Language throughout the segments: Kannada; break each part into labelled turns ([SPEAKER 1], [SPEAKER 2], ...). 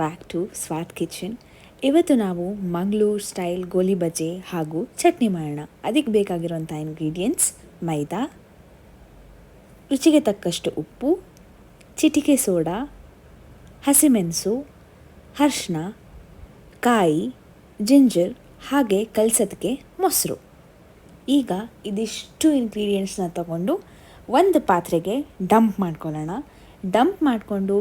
[SPEAKER 1] Back to ಸ್ವಾದ್ kitchen. ಇವತ್ತು ನಾವು ಮಂಗಳೂರು ಸ್ಟೈಲ್ ಗೋಲಿ ಬಜೆ ಹಾಗೂ ಚಟ್ನಿ ಮಾಡೋಣ. ಅದಕ್ಕೆ ಬೇಕಾಗಿರೋಂಥ ಇಂಗ್ರೀಡಿಯೆಂಟ್ಸ್: ಮೈದಾ, ರುಚಿಗೆ ತಕ್ಕಷ್ಟು ಉಪ್ಪು, ಚಿಟಿಕೆ ಸೋಡಾ, ಹಸಿಮೆಣಸು, ಅರಿಶಿನ, ಕಾಯಿ, ಜಿಂಜರ್ ಹಾಗೆ ಕಲಸೋದಕ್ಕೆ ಮೊಸರು. ಈಗ ಇದಿಷ್ಟು ಇಂಗ್ರೀಡಿಯೆಂಟ್ಸ್ನ ತಗೊಂಡು ಒಂದು ಪಾತ್ರೆಗೆ ಡಂಪ್ ಮಾಡ್ಕೊಳ್ಳೋಣ. ಡಂಪ್ ಮಾಡಿಕೊಂಡು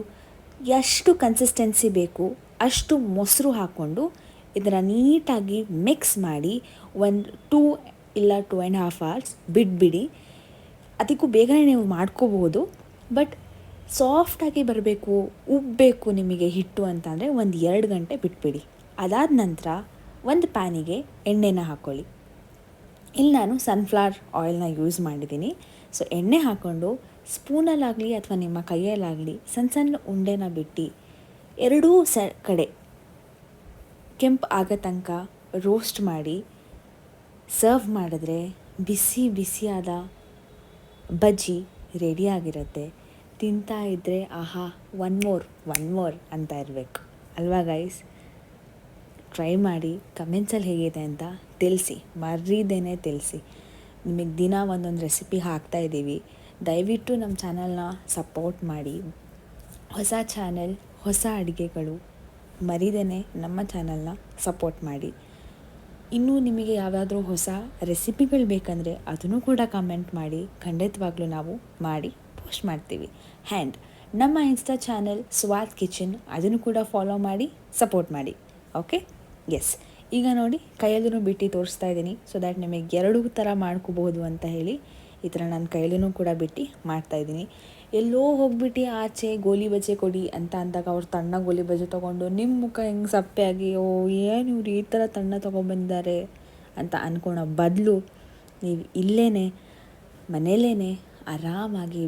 [SPEAKER 1] ಎಷ್ಟು ಕನ್ಸಿಸ್ಟೆನ್ಸಿ ಬೇಕು ಅಷ್ಟು ಮೊಸರು ಹಾಕ್ಕೊಂಡು ಇದನ್ನು ನೀಟಾಗಿ ಮಿಕ್ಸ್ ಮಾಡಿ ಒಂದು 2 ಇಲ್ಲ 2.5 hours ಬಿಟ್ಬಿಡಿ. ಅದಕ್ಕೂ ಬೇಗನೆ ನೀವು ಮಾಡ್ಕೋಬಹುದು. ಬಟ್ ಸಾಫ್ಟಾಗಿ ಬರಬೇಕು, ಉಬ್ಬಬೇಕು ನಿಮಗೆ ಹಿಟ್ಟು ಅಂತಂದರೆ ಒಂದು 2 ಗಂಟೆ ಬಿಟ್ಬಿಡಿ. ಅದಾದ ನಂತರ ಒಂದು ಪ್ಯಾನಿಗೆ ಎಣ್ಣೆನ ಹಾಕ್ಕೊಳ್ಳಿ. ಇಲ್ಲಿ ನಾನು ಸನ್ಫ್ಲವರ್ ಆಯಿಲ್ನ ಯೂಸ್ ಮಾಡಿದ್ದೀನಿ. ಸೊ ಎಣ್ಣೆ ಹಾಕ್ಕೊಂಡು ಸ್ಪೂನಲ್ಲಾಗಲಿ ಅಥವಾ ನಿಮ್ಮ ಕೈಯಲ್ಲಾಗಲಿ ಸಣ್ಣ ಸಣ್ಣ ಉಂಡೆನ ಬಿಟ್ಟು ಎರಡೂ ಕಡೆ ಕೆಂಪು ಆಗೋ ತನಕ ರೋಸ್ಟ್ ಮಾಡಿ ಸರ್ವ್ ಮಾಡಿದ್ರೆ ಬಿಸಿ ಬಿಸಿಯಾದ ಬಜ್ಜಿ ರೆಡಿಯಾಗಿರುತ್ತೆ. ತಿಂತಾ ಇದ್ದರೆ ಆಹಾ ಒನ್ ಮೋರ್ ಅಂತ ಇರಬೇಕು ಅಲ್ವಾ ಗೈಸ್? ಟ್ರೈ ಮಾಡಿ, ಕಮೆಂಟ್ಸಲ್ಲಿ ಹೇಗಿದೆ ಅಂತ ತಿಳಿಸಿ, ಮರೀದೇನೆ ತಿಳಿಸಿ. ನಿಮಗೆ ದಿನ ಒಂದೊಂದು ರೆಸಿಪಿ ಹಾಕ್ತಾಯಿದ್ದೀವಿ. ದಯವಿಟ್ಟು ನಮ್ಮ ಚಾನಲ್ನ ಸಪೋರ್ಟ್ ಮಾಡಿ. ಹೊಸ ಚಾನಲ್, ಹೊಸ ಅಡುಗೆಗಳು, ಮರೀದೇನೆ ನಮ್ಮ ಚಾನಲ್ನ ಸಪೋರ್ಟ್ ಮಾಡಿ. ಇನ್ನೂ ನಿಮಗೆ ಯಾವುದಾದ್ರೂ ಹೊಸ ರೆಸಿಪಿಗಳು ಬೇಕಂದರೆ ಅದನ್ನು ಕೂಡ ಕಮೆಂಟ್ ಮಾಡಿ. ಖಂಡಿತವಾಗ್ಲೂ ನಾವು ಮಾಡಿ ಪೋಸ್ಟ್ ಮಾಡ್ತೀವಿ. ಆ್ಯಂಡ್ ನಮ್ಮ ಇನ್ಸ್ಟಾ ಚಾನಲ್ ಸ್ವಾದ್ ಕಿಚನ್, ಅದನ್ನು ಕೂಡ ಫಾಲೋ ಮಾಡಿ, ಸಪೋರ್ಟ್ ಮಾಡಿ. ಓಕೆ? ಎಸ್, ಈಗ ನೋಡಿ ಕೈಯಲ್ಲೂ ಬಿಟ್ಟು ತೋರಿಸ್ತಾ ಇದ್ದೀನಿ. ಸೊ ದ್ಯಾಟ್ ನಿಮಗೆ ಎರಡೂ ಥರ ಮಾಡ್ಕೋಬೋದು ಅಂತ ಹೇಳಿ ಈ ಥರ ನಾನು ಕೈಯಲ್ಲೂ ಕೂಡ ಬಿಟ್ಟು ಮಾಡ್ತಾಯಿದ್ದೀನಿ. ಎಲ್ಲೋ ಹೋಗ್ಬಿಟ್ಟು ಆಚೆ ಗೋಲಿ ಬಜೆ ಕೊಡಿ ಅಂತ ಅಂದಾಗ ಅವ್ರು ತಣ್ಣ ಗೋಲಿ ಬಜೆ ತೊಗೊಂಡು ನಿಮ್ಮ ಮುಖ ಹೆಂಗೆ ಸಪ್ಪೆಯಾಗಿ ಏನು ಇವ್ರು ಈ ಥರ ತಣ್ಣ ತೊಗೊಂಬಂದಿದ್ದಾರೆ ಅಂತ ಅಂದ್ಕೊಳೋ ಬದಲು ನೀವು ಇಲ್ಲೇ ಮನೇಲೇ ಆರಾಮಾಗಿ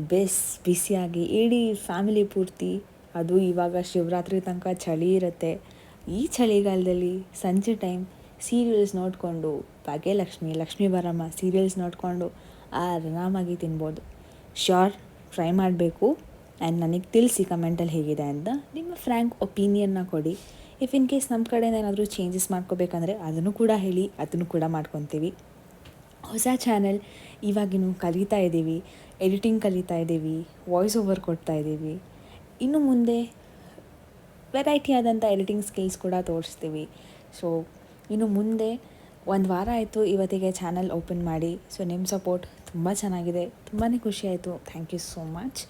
[SPEAKER 1] ಬಿಸಿಯಾಗಿ ಇಡೀ ಫ್ಯಾಮಿಲಿ ಪೂರ್ತಿ, ಅದು ಇವಾಗ ಶಿವರಾತ್ರಿ ತನಕ ಚಳಿ ಇರುತ್ತೆ. ಈ ಚಳಿಗಾಲದಲ್ಲಿ ಸಂಜೆ ಟೈಮ್ ಸೀರಿಯಲ್ಸ್ ನೋಡಿಕೊಂಡು, ಭಾಗ್ಯಲಕ್ಷ್ಮಿ, ಲಕ್ಷ್ಮೀ ಬಾರಮ್ಮ ಸೀರಿಯಲ್ಸ್ ನೋಡಿಕೊಂಡು ಆರಾಮಾಗಿ ತಿನ್ಬೋದು. ಶ್ಯೋರ್, ಟ್ರೈ ಮಾಡಬೇಕು. ಆ್ಯಂಡ್ ನನಗೆ ತಿಳಿಸಿ ಕಮೆಂಟಲ್ಲಿ ಹೇಗಿದೆ ಅಂತ. ನಿಮ್ಮ ಫ್ರ್ಯಾಂಕ್ ಒಪಿನಿಯನ್ನ ಕೊಡಿ. ಇಫ್ ಇನ್ ಕೇಸ್ ನಮ್ಮ ಕಡೆಯಿಂದ ಏನಾದರೂ ಚೇಂಜಸ್ ಮಾಡ್ಕೋಬೇಕಂದ್ರೆ ಅದನ್ನು ಕೂಡ ಹೇಳಿ, ಅದನ್ನು ಕೂಡ ಮಾಡ್ಕೊತೀವಿ. ಹೊಸ ಚಾನಲ್, ಇವಾಗಿನ್ನೂ ಕಲಿತಾ ಇದ್ದೀವಿ, ಎಡಿಟಿಂಗ್ ಕಲಿತಾ ಇದ್ದೀವಿ, ವಾಯ್ಸ್ ಓವರ್ ಕೊಡ್ತಾ ಇದ್ದೀವಿ. ಇನ್ನು ಮುಂದೆ ವೆರೈಟಿ ಆದಂಥ ಎಡಿಟಿಂಗ್ ಸ್ಕಿಲ್ಸ್ ಕೂಡ ತೋರಿಸ್ತೀವಿ. ಸೊ ಇನ್ನು ಮುಂದೆ 1 ವಾರ ಆಯಿತು ಇವತ್ತಿಗೆ ಚಾನಲ್ ಓಪನ್ ಮಾಡಿ. ಸೊ ನಿಮ್ಮ ಸಪೋರ್ಟ್ ತುಂಬ ಚೆನ್ನಾಗಿದೆ, ತುಂಬಾ ಖುಷಿ ಆಯಿತು. Thank you so much.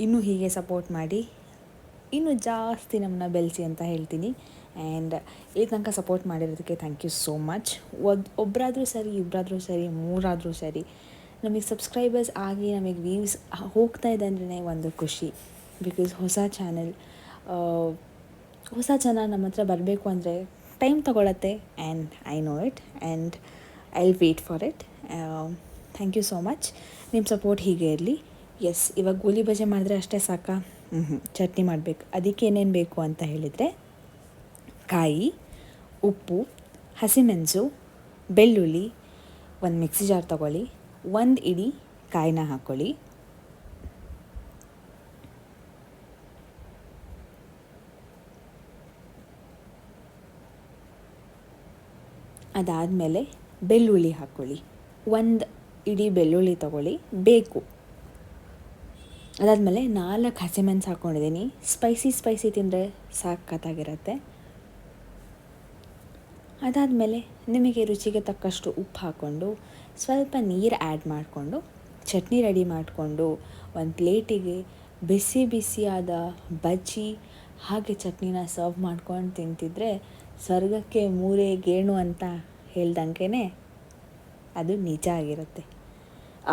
[SPEAKER 1] ಇನ್ನೂ ಹೀಗೆ ಸಪೋರ್ಟ್ ಮಾಡಿ, ಇನ್ನೂ ಜಾಸ್ತಿ ನಮ್ಮನ್ನ ಬೆಳೆಸಿ ಅಂತ ಹೇಳ್ತೀನಿ. ಆ್ಯಂಡ್ ಇಲ್ಲಿ ತನಕ ಸಪೋರ್ಟ್ ಮಾಡಿರೋದಕ್ಕೆ ಥ್ಯಾಂಕ್ ಯು ಸೋ ಮಚ್. ಒಬ್ಬರಾದರೂ ಸರಿ, ಇಬ್ಬರಾದರೂ ಸರಿ, 3 ಆದರೂ ಸರಿ, ನಮಗೆ ಸಬ್ಸ್ಕ್ರೈಬರ್ಸ್ ಆಗಿ ನಮಗೆ ವ್ಯೂಸ್ ಹೋಗ್ತಾ ಇದೆ ಅಂದ್ರೆ ಒಂದು ಖುಷಿ. ಬಿಕಾಸ್ ಹೊಸ ಚಾನಲ್ ನಮ್ಮ ಹತ್ರ ಬರಬೇಕು ಅಂದರೆ ಟೈಮ್ ತೊಗೊಳತ್ತೆ. And I know it, and I will wait for it. Thank you so much. ನಿಮ್ಮ ಸಪೋರ್ಟ್ ಹೀಗೆ ಇರಲಿ. ಎಸ್, ಇವಾಗ ಗೋಲಿ ಬಜೆ ಮಾಡಿದ್ರೆ ಅಷ್ಟೇ ಸಾಕಾ? ಚಟ್ನಿ ಮಾಡಬೇಕು. ಅದಕ್ಕೆ ಏನೇನು ಬೇಕು ಅಂತ ಹೇಳಿದರೆ, ಕಾಯಿ, ಉಪ್ಪು, ಹಸಿಮೆಣಸು, ಬೆಳ್ಳುಳ್ಳಿ, ಒಂದು ಮಿಕ್ಸಿ ಜಾರ್ ತೊಗೊಳ್ಳಿ, 1 ಇಡೀ ಕಾಯಿನ ಹಾಕ್ಕೊಳ್ಳಿ, ಅದಾದಮೇಲೆ ಬೆಳ್ಳುಳ್ಳಿ ಹಾಕ್ಕೊಳ್ಳಿ, 1 ಇಡೀ ಬೆಳ್ಳುಳ್ಳಿ ತೊಗೊಳ್ಳಿ ಬೇಕು. ಅದಾದಮೇಲೆ 4 ಹಸಿಮೆಣಸು ಹಾಕ್ಕೊಂಡಿದ್ದೀನಿ. ಸ್ಪೈಸಿ ತಿಂದರೆ ಸಾಕತ್ತಾಗಿರುತ್ತೆ. ಅದಾದಮೇಲೆ ನಿಮಗೆ ರುಚಿಗೆ ತಕ್ಕಷ್ಟು ಉಪ್ಪು ಹಾಕ್ಕೊಂಡು ಸ್ವಲ್ಪ ನೀರು ಆ್ಯಡ್ ಮಾಡಿಕೊಂಡು ಚಟ್ನಿ ರೆಡಿ ಮಾಡಿಕೊಂಡು ಒಂದು ಪ್ಲೇಟಿಗೆ ಬಿಸಿಯಾದ ಬಜ್ಜಿ ಹಾಗೆ ಚಟ್ನಿನ ಸರ್ವ್ ಮಾಡ್ಕೊಂಡು ತಿಂತಿದ್ರೆ ಸ್ವರ್ಗಕ್ಕೆ 3 ಗೇಣು ಅಂತ ಹೇಳ್ದಂಗೆ ಅದು ನಿಜ ಆಗಿರುತ್ತೆ.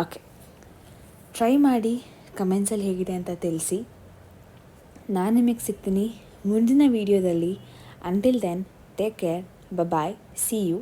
[SPEAKER 1] ಓಕೆ, ಟ್ರೈ ಮಾಡಿ, ಕಮೆಂಟ್ಸಲ್ಲಿ ಹೇಗಿದೆ ಅಂತ ತಿಳಿಸಿ. ನಾನು ನಿಮಗೆ ಸಿಗ್ತೀನಿ ಮುಂದಿನ ವೀಡಿಯೋದಲ್ಲಿ. Until then, take care, bye, see you.